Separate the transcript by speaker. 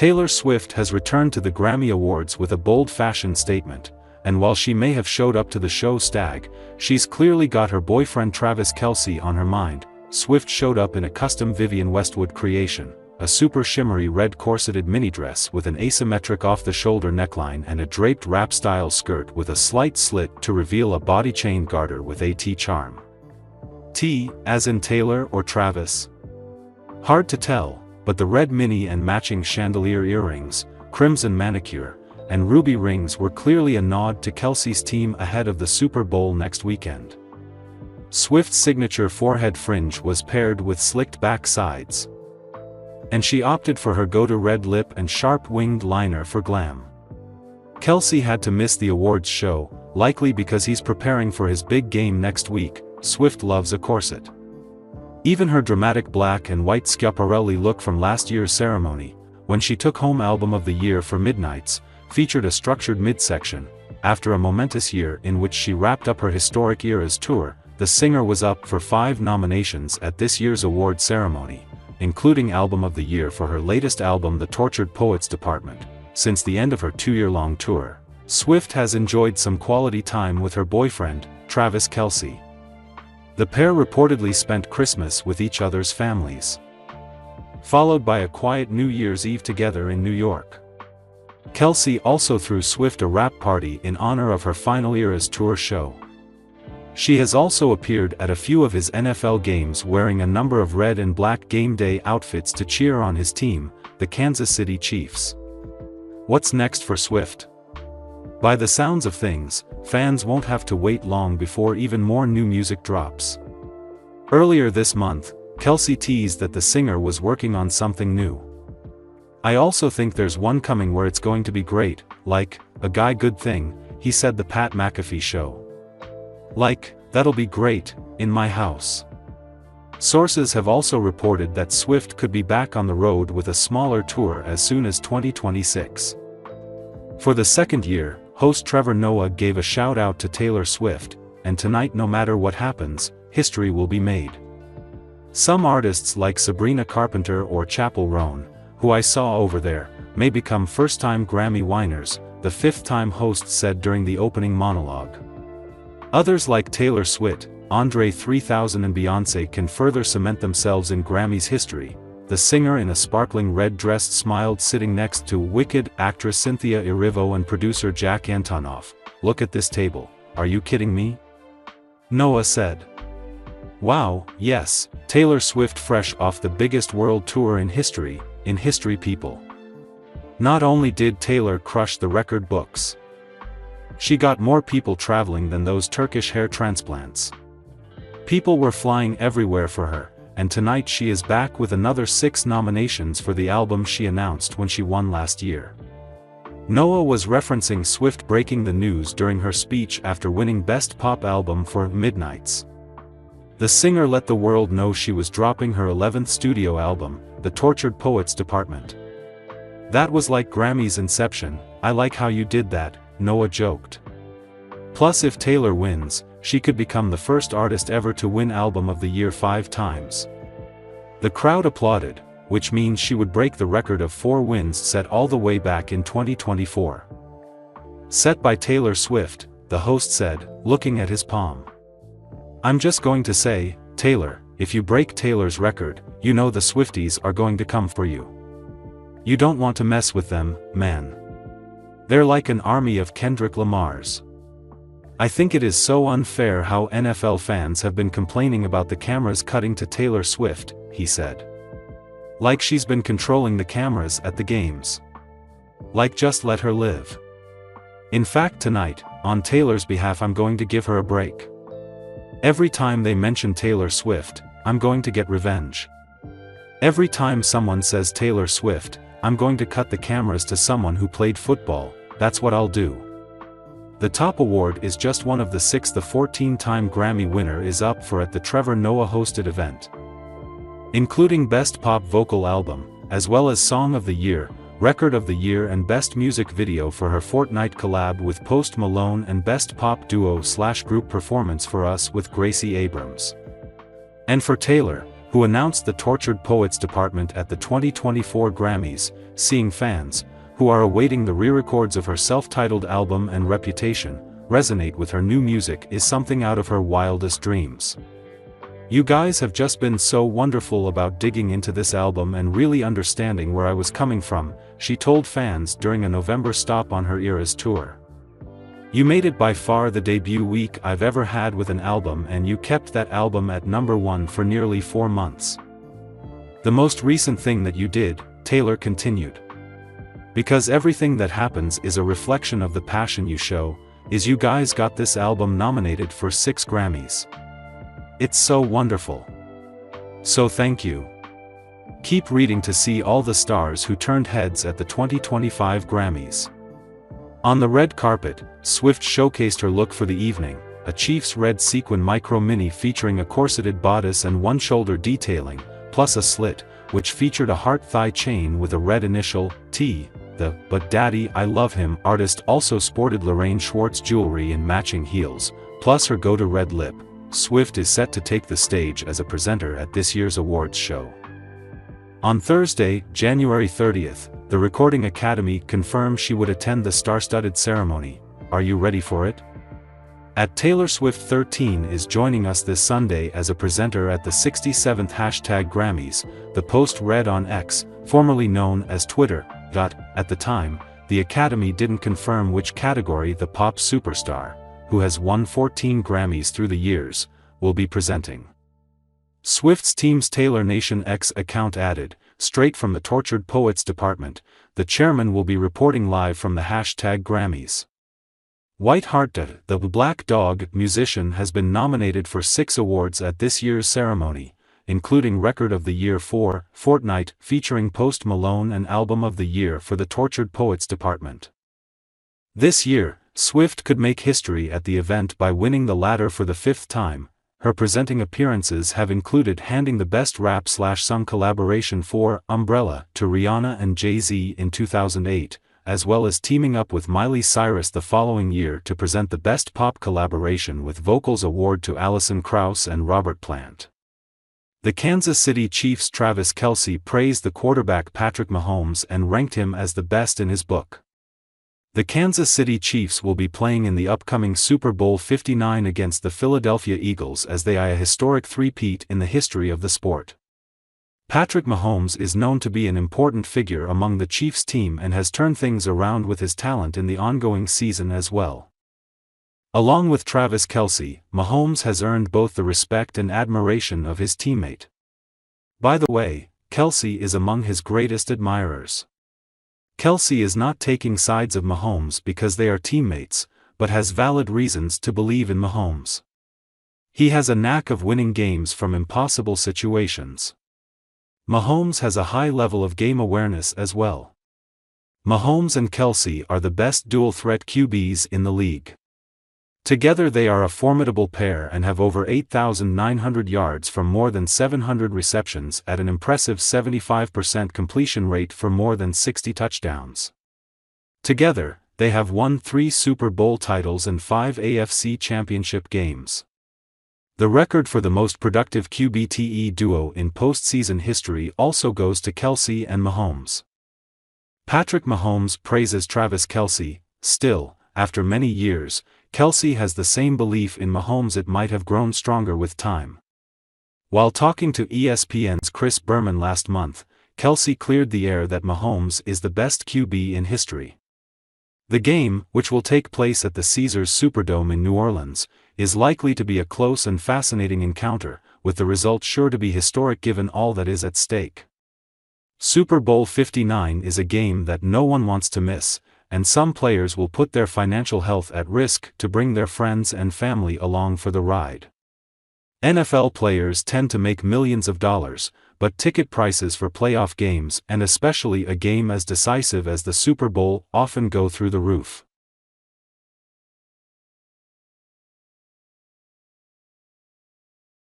Speaker 1: Taylor Swift has returned to the Grammy Awards with a bold fashion statement, and while she may have showed up to the show stag, she's clearly got her boyfriend Travis Kelce on her mind. Swift showed up in a custom Vivienne Westwood creation, a super shimmery red corseted mini dress with an asymmetric off-the-shoulder neckline and a draped wrap-style skirt with a slight slit to reveal a body chain garter with a T charm. T, as in Taylor or Travis? Hard to tell, but the red mini and matching chandelier earrings, crimson manicure, and ruby rings were clearly a nod to Kelce's team ahead of the Super Bowl next weekend. Swift's signature forehead fringe was paired with slicked back sides, and she opted for her go-to red lip and sharp winged liner for glam. Kelce had to miss the awards show, likely because he's preparing for his big game next week. Swift loves a corset. Even her dramatic black and white Schiaparelli look from last year's ceremony, when she took home Album of the Year for Midnights, featured a structured midsection. After a momentous year in which she wrapped up her historic Eras tour, the singer was up for 5 nominations at this year's award ceremony, including Album of the Year for her latest album The Tortured Poets Department. Since the end of her 2-year-long tour, Swift has enjoyed some quality time with her boyfriend, Travis Kelce. The pair reportedly spent Christmas with each other's families, followed by a quiet New Year's Eve together in New York. Kelce also threw Swift a wrap party in honor of her final Eras tour show. She has also appeared at a few of his NFL games wearing a number of red and black game day outfits to cheer on his team, the Kansas City Chiefs. What's next for Swift? By the sounds of things, fans won't have to wait long before even more new music drops. Earlier this month, Kelce teased that the singer was working on something new. "I also think there's one coming where it's going to be great, like, a guy good thing," he said the Pat McAfee show. "Like, that'll be great, in my house." Sources have also reported that Swift could be back on the road with a smaller tour as soon as 2026. For the second year, host Trevor Noah gave a shout-out to Taylor Swift, and tonight no matter what happens, history will be made. Some artists like Sabrina Carpenter or Chappell Roan, who I saw over there, may become first-time Grammy winners, the 5th-time host said during the opening monologue. Others like Taylor Swift, Andre 3000 and Beyoncé can further cement themselves in Grammy's history. The singer in a sparkling red dress smiled sitting next to Wicked actress Cynthia Erivo and producer Jack Antonoff. "Look at this table, are you kidding me?" Noah said. "Wow, yes, Taylor Swift fresh off the biggest world tour in history people. Not only did Taylor crush the record books, she got more people traveling than those Turkish hair transplants. People were flying everywhere for her, and tonight she is back with another 6 nominations for the album she announced when she won last year." Noah was referencing Swift breaking the news during her speech after winning Best Pop Album for Midnights. The singer let the world know she was dropping her 11th studio album, The Tortured Poets Department. "That was like Grammy's inception, I like how you did that," Noah joked. Plus, if Taylor wins, she could become the first artist ever to win Album of the Year 5 times. The crowd applauded, which means she would break the record of 4 wins set all the way back in 2024. Set by Taylor Swift, the host said, looking at his palm. "I'm just going to say, Taylor, if you break Taylor's record, you know the Swifties are going to come for you. You don't want to mess with them, man. They're like an army of Kendrick Lamars. I think it is so unfair how NFL fans have been complaining about the cameras cutting to Taylor Swift," he said. "Like she's been controlling the cameras at the games. Like just let her live. In fact tonight, on Taylor's behalf I'm going to give her a break. Every time they mention Taylor Swift, I'm going to get revenge. Every time someone says Taylor Swift, I'm going to cut the cameras to someone who played football, that's what I'll do." The top award is just one of the 6 the 14-time Grammy winner is up for at the Trevor Noah hosted event, including Best Pop Vocal Album, as well as Song of the Year, Record of the Year and Best Music Video for her Fortnite collab with Post Malone and Best Pop Duo/Group Performance for Us with Gracie Abrams. And for Taylor, who announced the Tortured Poets department at the 2024 Grammys, seeing fans, who are awaiting the re-records of her self-titled album and reputation, resonate with her new music is something out of her wildest dreams. "You guys have just been so wonderful about digging into this album and really understanding where I was coming from," she told fans during a November stop on her Eras tour. "You made it by far the debut week I've ever had with an album, and you kept that album at #1 for nearly 4 months. The most recent thing that you did," Taylor continued, "because everything that happens is a reflection of the passion you show, is you guys got this album nominated for 6 Grammys. It's so wonderful. So thank you. Keep reading to see all the stars who turned heads at the 2025 Grammys." On the red carpet, Swift showcased her look for the evening, a Chiefs red sequin micro mini featuring a corseted bodice and one shoulder detailing, plus a slit, which featured a heart thigh chain with a red initial, T. The "But Daddy, I Love Him" artist also sported Lorraine Schwartz jewelry and matching heels, plus her go-to red lip. Swift is set to take the stage as a presenter at this year's awards show. On Thursday, January 30th, the Recording Academy confirmed she would attend the star-studded ceremony. Are you ready for it? At Taylor Swift 13 is joining us this Sunday as a presenter at the 67th #Grammys, the Post read on X, formerly known as Twitter. At the time, the Academy didn't confirm which category the pop superstar, who has won 14 Grammys through the years, will be presenting. Swift's team's Taylor Nation X account added, straight from the Tortured Poets department, the chairman will be reporting live from the #Grammys. Whiteheart, the Black Dog musician, has been nominated for 6 awards at this year's ceremony, including Record of the Year for Fortnite, featuring Post Malone, and Album of the Year for the Tortured Poets department. This year, Swift could make history at the event by winning the latter for the 5th time. Her presenting appearances have included handing the Best Rap/Song collaboration for Umbrella to Rihanna and Jay-Z in 2008, as well as teaming up with Miley Cyrus the following year to present the Best Pop Collaboration with Vocals award to Alison Krauss and Robert Plant. The Kansas City Chiefs' Travis Kelce praised the quarterback Patrick Mahomes and ranked him as the best in his book. The Kansas City Chiefs will be playing in the upcoming Super Bowl 59 against the Philadelphia Eagles as they eye a historic three-peat in the history of the sport. Patrick Mahomes is known to be an important figure among the Chiefs team and has turned things around with his talent in the ongoing season as well. Along with Travis Kelce, Mahomes has earned both the respect and admiration of his teammate. By the way, Kelce is among his greatest admirers. Kelce is not taking sides of Mahomes because they are teammates, but has valid reasons to believe in Mahomes. He has a knack of winning games from impossible situations. Mahomes has a high level of game awareness as well. Mahomes and Kelce are the best dual-threat QBs in the league. Together they are a formidable pair and have over 8,900 yards from more than 700 receptions at an impressive 75% completion rate for more than 60 touchdowns. Together, they have won 3 Super Bowl titles and 5 AFC championship games. The record for the most productive QBTE duo in postseason history also goes to Kelce and Mahomes. Patrick Mahomes praises Travis Kelce. Still, after many years, Kelce has the same belief in Mahomes. It might have grown stronger with time. While talking to ESPN's Chris Berman last month, Kelce cleared the air that Mahomes is the best QB in history. The game, which will take place at the Caesars Superdome in New Orleans, is likely to be a close and fascinating encounter, with the result sure to be historic given all that is at stake. Super Bowl 59 is a game that no one wants to miss, and some players will put their financial health at risk to bring their friends and family along for the ride. NFL players tend to make millions of dollars, but ticket prices for playoff games, and especially a game as decisive as the Super Bowl, often go through the roof.